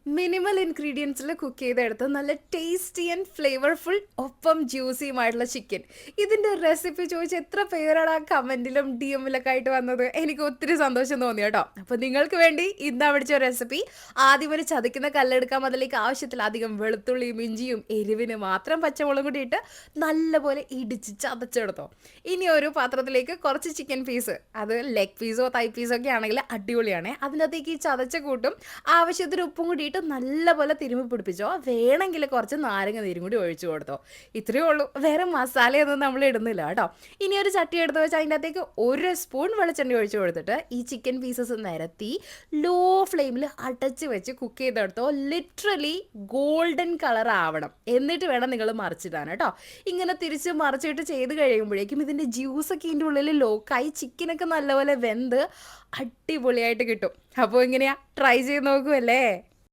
Minimal ഇൻഗ്രീഡിയൻസിൽ cook ചെയ്തെടുത്ത് നല്ല tasty and flavourful ഒപ്പം ജ്യൂസിയുമായിട്ടുള്ള ചിക്കൻ. ഇതിൻ്റെ റെസിപ്പി ചോദിച്ച് എത്ര പേരാണ് ആ കമൻറ്റിലും ഡി എമ്മിലൊക്കെ ആയിട്ട് വന്നത്. എനിക്ക് ഒത്തിരി സന്തോഷം തോന്നി കേട്ടോ. അപ്പോൾ നിങ്ങൾക്ക് വേണ്ടി ഇന്നാ പിടിച്ച റെസിപ്പി. ആദ്യം ഒരു ചതയ്ക്കുന്ന കല്ലെടുക്കാം. അതിലേക്ക് ആവശ്യത്തിലധികം വെളുത്തുള്ളിയും ഇഞ്ചിയും എരിവിന് മാത്രം പച്ചമുളകും കൂടി ഇട്ട് നല്ലപോലെ ഇടിച്ച് ചതച്ചെടുത്തോ. ഇനി ഒരു പാത്രത്തിലേക്ക് കുറച്ച് ചിക്കൻ പീസ്, അത് ലെഗ് പീസോ തൈ പീസോ ഒക്കെ ആണെങ്കിൽ അടിപൊളിയാണ്. അതിൻ്റെ അകത്തേക്ക് ഈ ചതച്ച കൂട്ടും ആവശ്യത്തിന് ഉപ്പും കൂടി നല്ലപോലെ തിരുമ്മി പിടിപ്പിച്ചോ. വേണമെങ്കിൽ കുറച്ച് നാരങ്ങ നീരും കൂടി ഒഴിച്ചു കൊടുത്തോ. ഇത്രയേ ഉള്ളൂ, വേറെ മസാലയൊന്നും നമ്മൾ ഇടുന്നില്ല കേട്ടോ. ഇനി ഒരു ചട്ടി എടുത്ത് വെച്ച് അതിൻ്റെ അകത്തേക്ക് 1 സ്പൂൺ വെളിച്ചെണ്ണ ഒഴിച്ചു കൊടുത്തിട്ട് ഈ ചിക്കൻ പീസസ് നിരത്തി ലോ ഫ്ലെയിമിൽ അടച്ച് വെച്ച് കുക്ക് ചെയ്തെടുത്തോ. ലിറ്ററലി ഗോൾഡൻ കളർ ആവണം. എന്നിട്ട് വേണം നിങ്ങൾ മറിച്ചിടാൻ കേട്ടോ. ഇങ്ങനെ തിരിച്ച് മറിച്ചിട്ട് ചെയ്ത് കഴിയുമ്പോഴേക്കും ഇതിൻ്റെ ജ്യൂസൊക്കെ ഇതിൻ്റെ ഉള്ളിൽ ലോക്കായി ചിക്കനൊക്കെ നല്ലപോലെ വെന്ത് അടിപൊളിയായിട്ട് കിട്ടും. അപ്പോൾ ഇങ്ങനെയാ ട്രൈ ചെയ്ത് നോക്കുമല്ലേ.